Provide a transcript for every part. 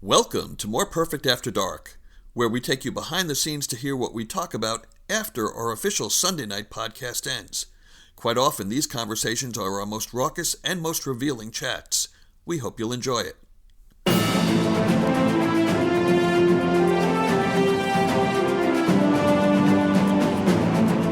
Welcome to More Perfect After Dark, where we take you behind the scenes to hear what we talk about after our official Sunday night podcast ends. Quite often, these conversations are our most raucous and most revealing chats. We hope you'll enjoy it.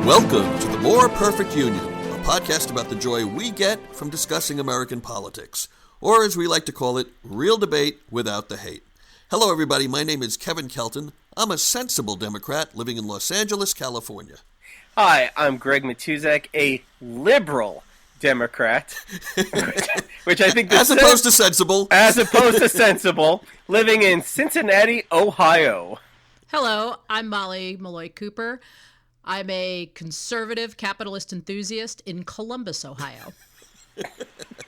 Welcome to the More Perfect Union, a podcast about the joy we get from discussing American politics, or as we like to call it, real debate without the hate. Hello, everybody. My name is Kevin Kelton. I'm a sensible Democrat living in Los Angeles, California. Hi, I'm Greg Matuzak, a liberal Democrat, which I think as opposed to sensible. As opposed to sensible, living in Cincinnati, Ohio. Hello, I'm Molly Malloy Cooper. I'm a conservative capitalist enthusiast in Columbus, Ohio.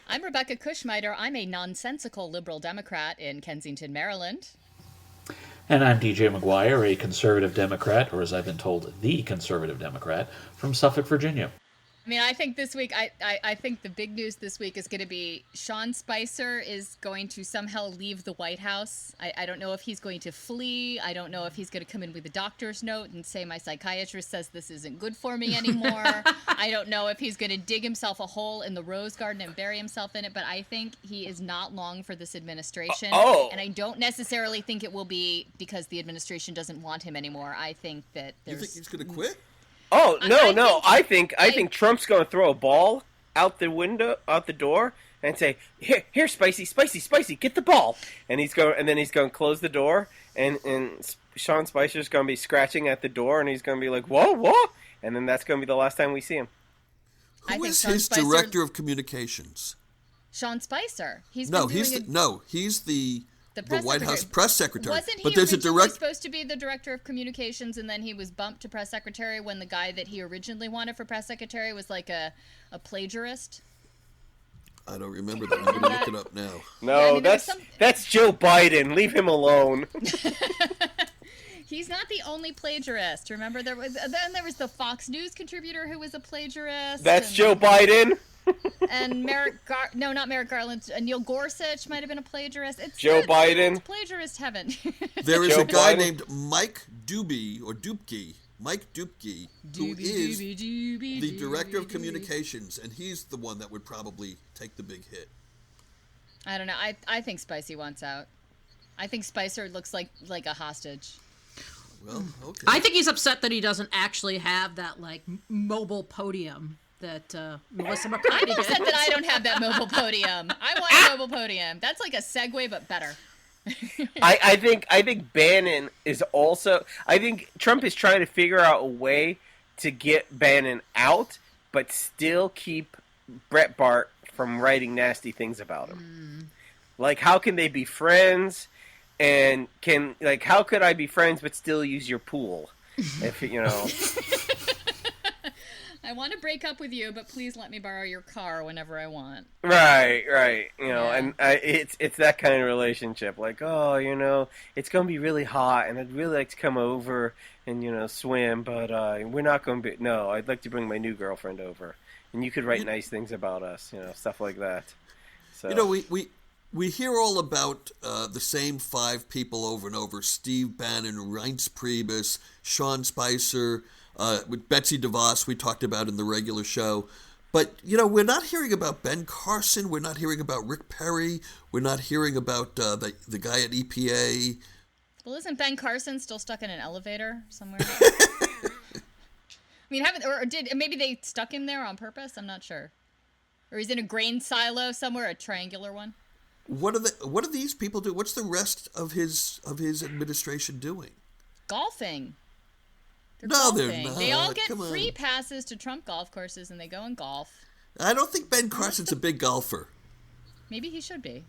I'm Rebecca Kushmiter. I'm a nonsensical liberal Democrat in Kensington, Maryland. And I'm DJ McGuire, a conservative Democrat, or as I've been told, the conservative Democrat, from Suffolk, Virginia. I mean, I think this week, I think the big news this week is going to be Sean Spicer is going to somehow leave the White House. I don't know if he's going to flee. I don't know if he's going to come in with a doctor's note and say, my psychiatrist says this isn't good for me anymore. I don't know if he's going to dig himself a hole in the rose garden and bury himself in it, but I think he is not long for this administration. And I don't necessarily think it will be because the administration doesn't want him anymore. I think that there's... You think he's going to quit? Oh, no. I think Trump's going to throw a ball out the door, and say, "Here, Spicy, get the ball." And then he's going to close the door, and Sean Spicer's going to be scratching at the door, and he's going to be like, "Whoa," and then that's going to be the last time we see him. Who is his director of communications? Sean Spicer. He's the White House press secretary. Wasn't he originally supposed to be the director of communications, and then he was bumped to press secretary when the guy that he originally wanted for press secretary was like a plagiarist? I don't remember that. I'm going to look it up now. No, that's Joe Biden. Leave him alone. He's not the only plagiarist. Remember, there was the Fox News contributor who was a plagiarist. That's Joe Biden. And not Merrick Garland. Neil Gorsuch might have been a plagiarist. It's Joe Biden. It's plagiarist heaven. There is a guy named Mike Dubke, who is the director of communications, and he's the one that would probably take the big hit. I don't know. I think Spicy wants out. I think Spicer looks like a hostage. Well, okay. I think he's upset that he doesn't actually have that mobile podium that Melissa McCarthy I'm upset that I don't have that mobile podium. I want a mobile podium. That's like a Segway, but better. I think Bannon is also... I think Trump is trying to figure out a way to get Bannon out, but still keep Breitbart from writing nasty things about him. Like, how can they be friends? And how could I be friends but still use your pool? If I want to break up with you, but please let me borrow your car whenever I want. Right. And it's that kind of relationship. Like, it's going to be really hot, and I'd really like to come over and, swim, but we're not going to be... No, I'd like to bring my new girlfriend over, and you could write nice things about us, stuff like that. So. We hear all about the same five people over and over: Steve Bannon, Reince Priebus, Sean Spicer, with Betsy DeVos we talked about in the regular show. But, we're not hearing about Ben Carson. We're not hearing about Rick Perry. We're not hearing about the guy at EPA. Well, isn't Ben Carson still stuck in an elevator somewhere? I mean, maybe they stuck him there on purpose? I'm not sure. Or he's in a grain silo somewhere, a triangular one. What do these people do? What's the rest of his administration doing? Golfing. They're not. They all get free passes to Trump golf courses, and they go and golf. I don't think Ben Carson's a big golfer. Maybe he should be.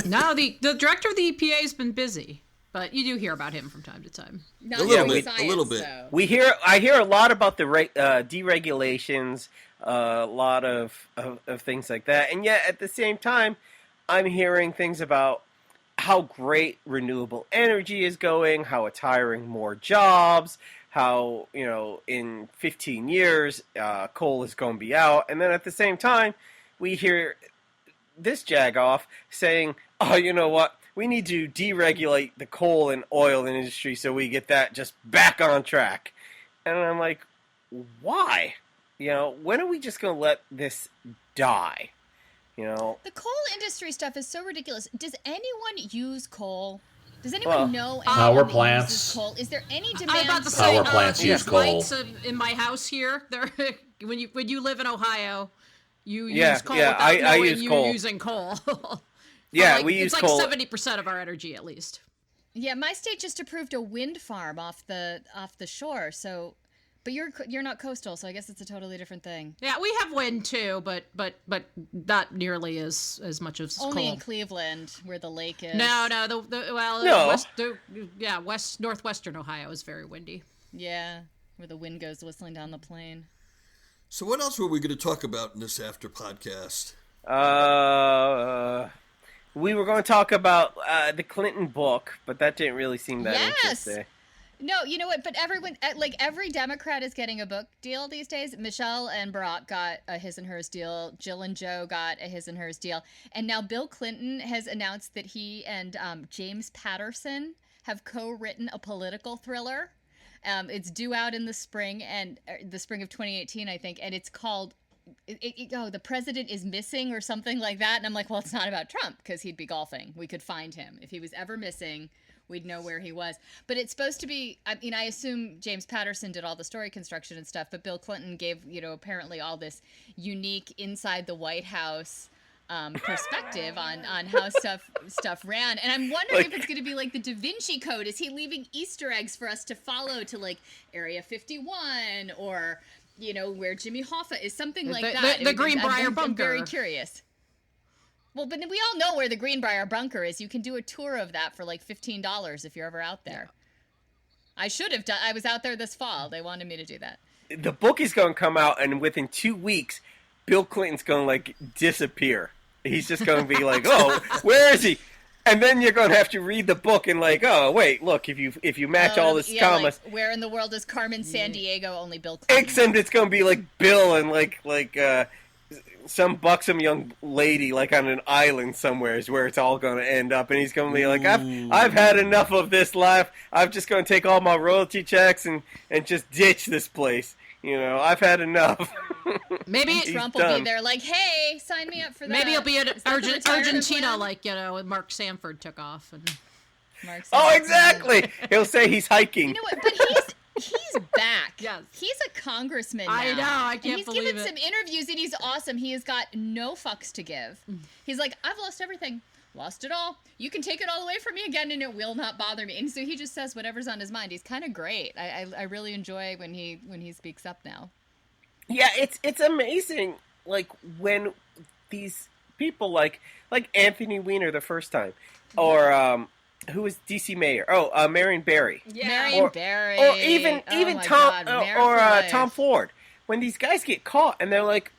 No, the director of the EPA has been busy, but you do hear about him from time to time. A little bit. So. I hear a lot about the deregulations, a lot of things like that, and yet at the same time, I'm hearing things about how great renewable energy is going, how it's hiring more jobs, how, in 15 years, coal is going to be out. And then at the same time, we hear this jagoff saying, oh, you know what? we need to deregulate the coal and oil industry so we get that just back on track. And I'm like, why? When are we just going to let this die? The coal industry stuff is so ridiculous. Does anyone use coal? Does anyone know anyone power that plants uses coal? Is there any I'm demand? about to for say, Power plants use coal. lights in my house here. There, when you live in Ohio, you Yeah, use coal yeah, without I knowing use you're coal. using coal. Yeah, we use it's coal. like 70% of our energy at least. Yeah, my state just approved a wind farm off the shore. So, but you're not coastal, so I guess it's a totally different thing. Yeah, we have wind too, but not nearly as much as Only coal. in Cleveland, where the lake is. No, No. Northwestern Ohio is very windy. Yeah, where the wind goes whistling down the plain. So what else were we going to talk about in this after podcast? We were going to talk about the Clinton book, but that didn't really seem that interesting. No, you know what? But everyone, like every Democrat is getting a book deal these days. Michelle and Barack got a his and hers deal. Jill and Joe got a his and hers deal. And now Bill Clinton has announced that he and James Patterson have co-written a political thriller. It's due out in the spring the spring of 2018, I think, and it's called The President is Missing or something like that. And I'm like, well, it's not about Trump because he'd be golfing. We could find him. If he was ever missing, we'd know where he was. But it's supposed to be, I mean, I assume James Patterson did all the story construction and stuff, but Bill Clinton gave, apparently all this unique inside the White House perspective on how stuff ran. And I'm wondering if it's going to be like the Da Vinci Code. Is he leaving Easter eggs for us to follow to like Area 51 or, where Jimmy Hoffa is, something like that. The Greenbrier Bunker. I'm very curious. Well, but we all know where the Greenbrier Bunker is. You can do a tour of that for like $15 if you're ever out there. I should have done. I was out there this fall. They wanted me to do that. The book is going to come out, and within 2 weeks, Bill Clinton's going to like disappear. He's just going to be like, "Oh, where is he?" And then you're going to have to read the book and like, "Oh, wait, look, if you match all this commas, like, where in the world is Carmen Sandiego? Only Bill Clinton." Except it's going to be like Bill and like some buxom young lady like on an island somewhere is where it's all going to end up, and he's going to be like, I've had enough of this life. I'm just going to take all my royalty checks and just ditch this place. I've had enough. Maybe Trump will be there like, hey, sign me up for that. Maybe he'll be in Argentina plan? like, when Mark Sanford took off. And Exactly. He'll say he's hiking. You know what? But he's back. Yes. He's a congressman now. I know. I can't believe it. He's given some interviews and he's awesome. He has got no fucks to give. He's like, I've lost everything. Lost it all. You can take it all away from me again and it will not bother me. And so he just says whatever's on his mind. He's kind of great. I really enjoy when he speaks up now. Yeah, it's amazing. Like when these people like Anthony Weiner the first time, or who was DC Mayor? Marion Barry. Yeah, Marion Barry. Or even Tom Tom Ford. When these guys get caught and they're like,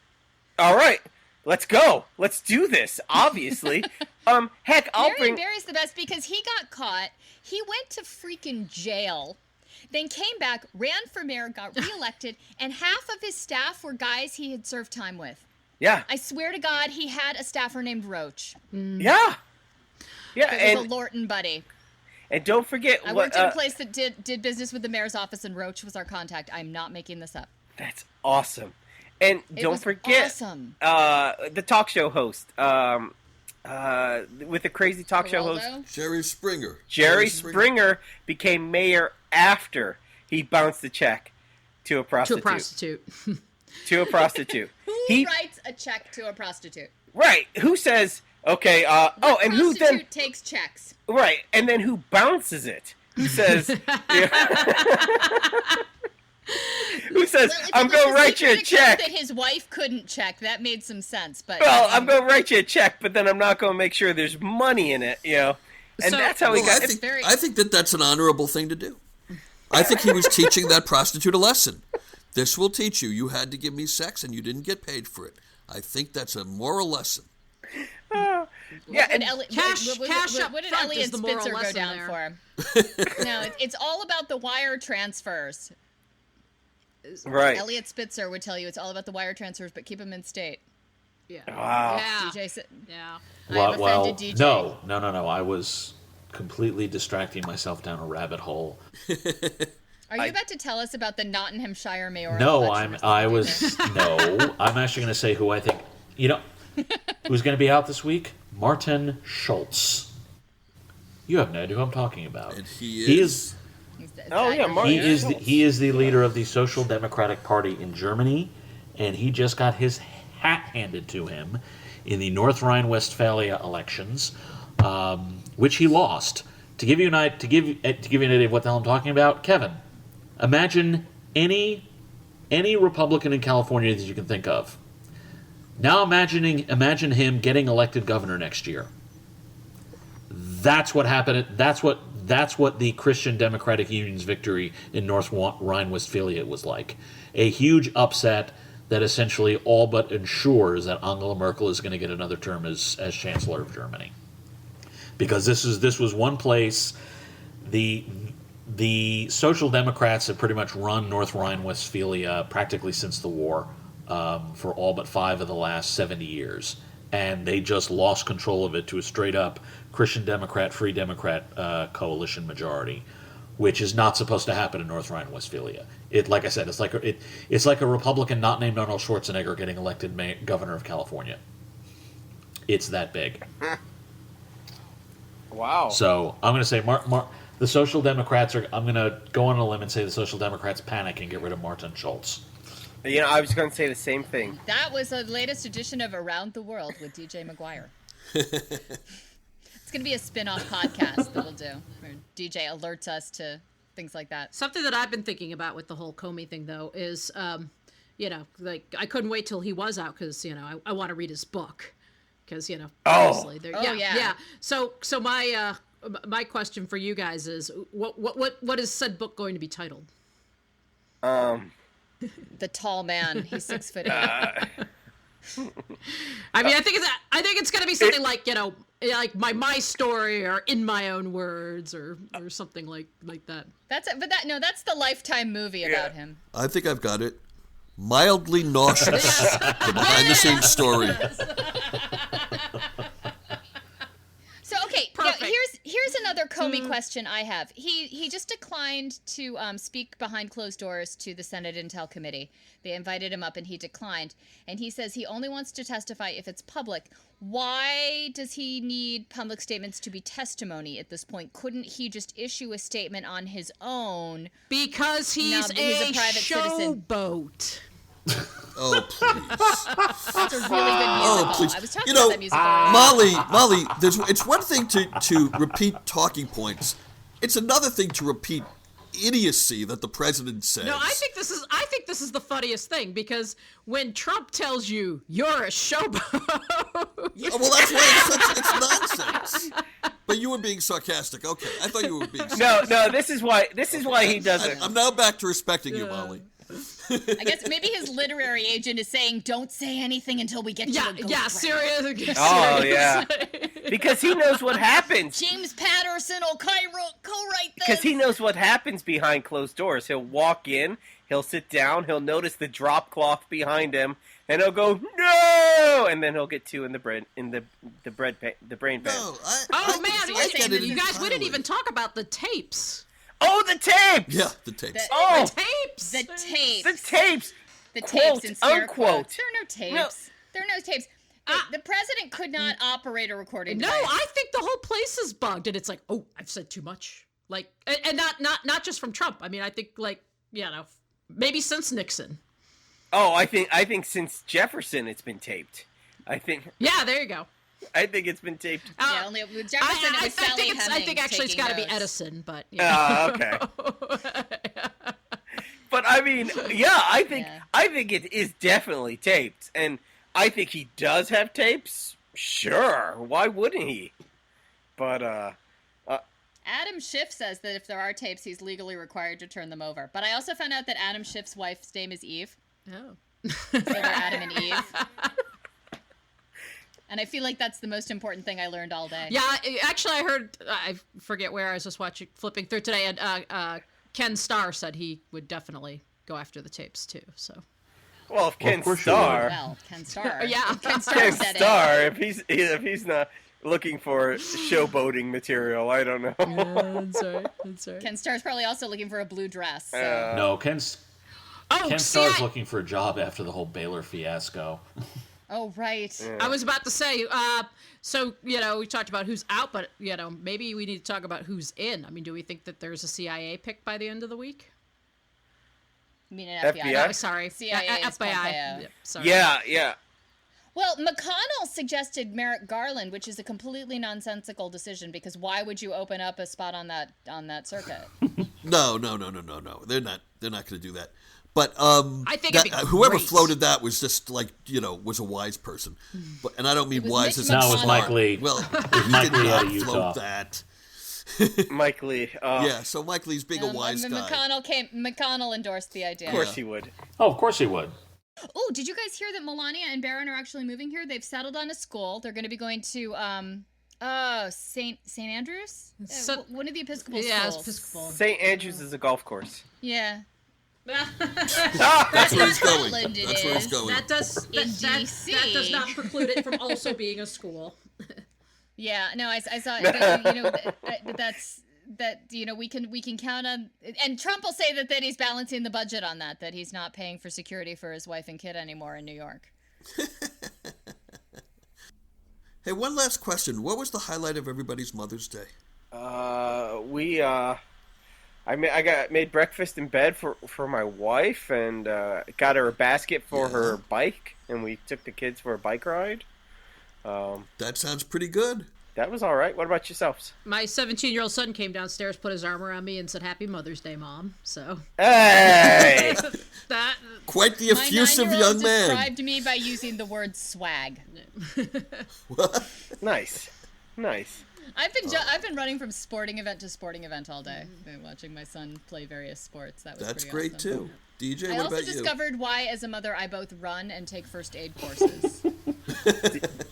"All right, let's go. Let's do this." Obviously, heck, Marion Barry's the best because he got caught. He went to freaking jail. Then came back, ran for mayor, got reelected, and half of his staff were guys he had served time with. Yeah. I swear to God, he had a staffer named Roach. Yeah. Yeah, it was a Lorton buddy. And don't forget, I worked at a place that did business with the mayor's office, and Roach was our contact. I'm not making this up. That's awesome. And don't forget, awesome. The talk show host, with the crazy talk show host, Jerry Springer. Jerry Springer became mayor after he bounced the check to a prostitute. To a prostitute. Who writes a check to a prostitute? Right. Who says, okay, and who then... prostitute takes checks. Right. And then who bounces it? Who says... Who says, I'm going to write you a check. That his wife couldn't check. That made some sense. But well, I'm going to write you a check, but then I'm not going to make sure there's money in it, And so, that's how he got... I think that's an honorable thing to do. I think he was teaching that prostitute a lesson. This will teach you. You had to give me sex and you didn't get paid for it. I think that's a moral lesson. Yeah, and what did Elliot Spitzer go down for? No, it's all about the wire transfers. Right. Elliot Spitzer would tell you it's all about the wire transfers, but keep them in state. Yeah. Wow. Yeah. DJ said, Yeah. I've offended DJ. No. I was completely distracting myself down a rabbit hole. Are you about to tell us about the Nottinghamshire mayoral No, elections that we did? no. I'm actually going to say who I think. Who's going to be out this week? Martin Schulz. You have no idea who I'm talking about. And he is. Oh, yeah, Martin. He is the leader of the Social Democratic Party in Germany, and he just got his hat handed to him in the North Rhine-Westphalia elections, which he lost. To give you an idea of what the hell I'm talking about, Kevin, imagine any Republican in California that you can think of. Now imagine him getting elected governor next year. That's what happened. That's what the Christian Democratic Union's victory in North Rhine-Westphalia was like. A huge upset that essentially all but ensures that Angela Merkel is going to get another term as Chancellor of Germany. Because this was one place the Social Democrats have pretty much run North Rhine-Westphalia practically since the war, for all but 5 of the last 70 years. And they just lost control of it to a straight-up Christian Democrat, Free Democrat coalition majority, which is not supposed to happen in North Rhine-Westphalia. Like I said, it's like a Republican not named Arnold Schwarzenegger getting elected governor of California. It's that big. Wow. So I'm going to say the Social Democrats are. I'm going to go on a limb and say the Social Democrats panic and get rid of Martin Schulz. I was going to say the same thing. That was the latest edition of Around the World with DJ McGuire. It's going to be a spin-off podcast that we'll do, where DJ alerts us to things like that. Something that I've been thinking about with the whole Comey thing, though, is, like, I couldn't wait till he was out because, I want to read his book. Because, obviously. Yeah. So my question for you guys is, what is said book going to be titled? The tall man. He's 6'8". I mean, I think it's going to be something like, like my story or in my own words or something like that. That's the Lifetime movie about him. I think I've got it. Mildly nauseous. The behind-the-scenes story. So okay, Perfect. here's another Comey question I have. He just declined to speak behind closed doors to the Senate Intel Committee. They invited him up and he declined. And he says he only wants to testify if it's public. Why does he need public statements to be testimony at this point? Couldn't he just issue a statement on his own? Because he's a private citizen. showboat. Oh, please. That's a really good musical. Oh, please. I was talking about that musical earlier. Molly, it's one thing to repeat talking points. It's another thing to repeat idiocy that the president says. No, I think this is the funniest thing because when Trump tells you you're a showboat. Yeah, well, that's why it's nonsense. But you were being sarcastic. Okay, I thought you were being sarcastic. No, this is why he doesn't. I'm now back to respecting you, Molly. I guess maybe his literary agent is saying, "Don't say anything until we get you a ghostwriter." Serious. Oh yeah, because he knows what happens. James Patterson will co-write this. Because he knows what happens behind closed doors. He'll walk in, he'll sit down, he'll notice the drop cloth behind him, and he'll go no, and then he'll get 2 in the brain pan. No, Oh man, I get it you guys, we didn't entirely. even talk about the tapes. Oh, the tapes! Yeah, the tapes. Oh, The tapes. The tapes. the tapes! The Quote, tapes in scare unquote. quotes. There are no tapes. There are no tapes. The president could not operate a recording No, device. I think the whole place is bugged, and it's like, oh, I've said too much. Like, and not just from Trump. I mean, I think maybe since Nixon. Oh, I think since Jefferson it's been taped. Yeah, there you go. I think it's been taped. Yeah, only with Jefferson it was Sally I Hemings think actually it's taking got to be notes. Edison, but yeah. Okay. But I mean, yeah, I think it is definitely taped, and I think he does have tapes. Sure, why wouldn't he? But Adam Schiff says that if there are tapes, he's legally required to turn them over. But I also found out that Adam Schiff's wife's name is Eve. Oh. So they're Adam and Eve. And I feel like that's the most important thing I learned all day. Yeah, actually, I heard, I forget where I was just flipping through today, and Ken Starr said he would definitely go after the tapes too. So, Well, if Ken course you Starr, would. Well, Ken Starr. Yeah. If Ken Starr Ken said Starr, if he's not looking for showboating material, I don't know. That's right. it. Ken Starr's probably also looking for a blue dress. So. No, Ken Oh, Starr's looking for a job after the whole Baylor fiasco. Oh, right. I was about to say, so, we talked about who's out, but, maybe we need to talk about who's in. I mean, do we think that there's a CIA pick by the end of the week? You mean an FBI? FBI? Oh, sorry. CIA is FBI. Pompeo. Yeah, sorry. Yeah. Well, McConnell suggested Merrick Garland, which is a completely nonsensical decision because why would you open up a spot on that circuit? No. They're not going to do that. But I think it'd be whoever great. floated that was just like, was a wise person. But, and I don't mean was wise Mitch as No, in it was smart. Mike Lee. Well, was he Mike did Lee out not of Utah. float that. Mike Lee. Yeah, so Mike Lee's being a wise guy. McConnell endorsed the idea. Of course he would. Oh, of course he would. Oh, did you guys hear that Melania and Barron are actually moving here? They've settled on a school. They're going to be going to St. Andrews? One of the Episcopal schools. Episcopal. St. Andrews is a golf course. Yeah. That's where he's going. Scotland it That's where he's is. going. That does In that DC. does not preclude it from also being a school. Yeah, no, I saw we can count on, and Trump will say that he's balancing the budget on that he's not paying for security for his wife and kid anymore in New York. Hey, one last question. What was the highlight of everybody's Mother's Day? I made breakfast in bed for my wife and got her a basket for her bike, and we took the kids for a bike ride. That sounds pretty good. That was all right. What about yourselves? My 17-year-old son came downstairs, put his arm around me, and said, "Happy Mother's Day, Mom." So Hey! that Quite the effusive My 9-year-old young man. described me by using the word swag. Nice. I've been running from sporting event to sporting event all day. Been watching my son play various sports. That's That's pretty great awesome. too. DJ, I what also about you? discovered why, as a mother, I both run and take first aid courses.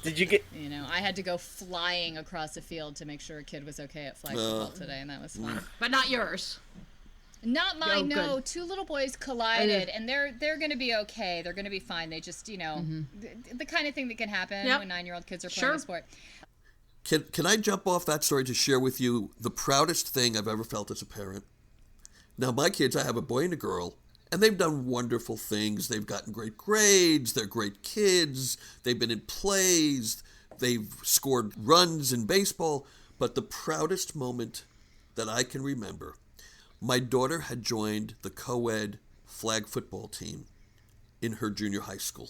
Did you get? I had to go flying across a field to make sure a kid was okay at flag football today, and that was fun. but not yours. Not mine, Oh, no. good. Two little boys collided, and they're going to be okay. They're going to be fine. They just, the kind of thing that can happen Yep. when 9-year-old kids are playing Sure. a sport. Can I jump off that story to share with you the proudest thing I've ever felt as a parent? Now, my kids, I have a boy and a girl, and they've done wonderful things. They've gotten great grades. They're great kids. They've been in plays. They've scored runs in baseball. But the proudest moment that I can remember, my daughter had joined the co-ed flag football team in her junior high school.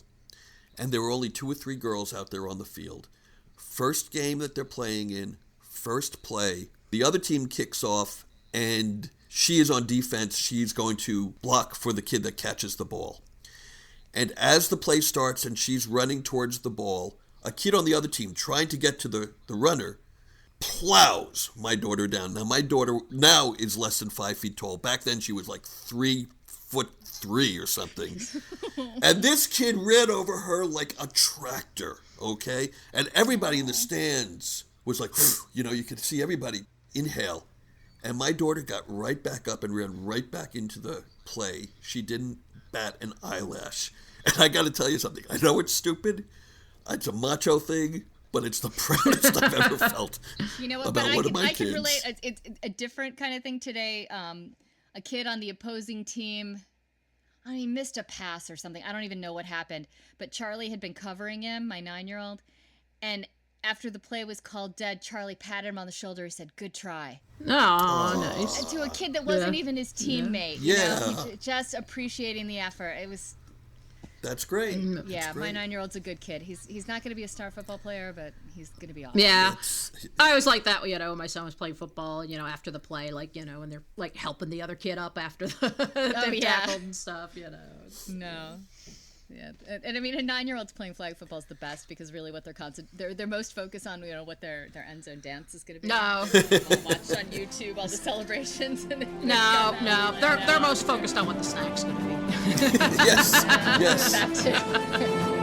And there were only 2 or 3 girls out there on the field. First game that they're playing in, first play, the other team kicks off, and she is on defense. She's going to block for the kid that catches the ball. And as the play starts and she's running towards the ball, a kid on the other team trying to get to the runner plows my daughter down. Now, my daughter now is less than 5 feet tall. Back then, she was like 3'3" or something. And this kid ran over her like a tractor, okay? And everybody in the stands was like, you could see everybody inhale. And my daughter got right back up and ran right back into the play. She didn't bat an eyelash. And I got to tell you something. I know it's stupid. It's a macho thing, but it's the proudest I've ever felt. You know what? About But one of my I can kids. relate. It's a different kind of thing today. A kid on the opposing team, he missed a pass or something. I don't even know what happened. But Charlie had been covering him, my 9-year-old, and after the play was called dead, Charlie patted him on the shoulder. He said, "Good try." Oh, nice. And to a kid that wasn't even his teammate. Yeah. Just appreciating the effort. It was. That's great. Yeah, That's my great. 9-year-old's a good kid. He's not going to be a star football player, but he's going to be awesome. Yeah, I always like that. When my son was playing football, after the play, when they're like helping the other kid up after they've tackled and stuff. No. Yeah, and I mean, a 9-year-old's playing flag football is the best because really what they're most focused on, what their end zone dance is going to be. No. I'll watch on YouTube all the celebrations. And No, they're most focused on what the snack's gonna be. Yes, yes. That too.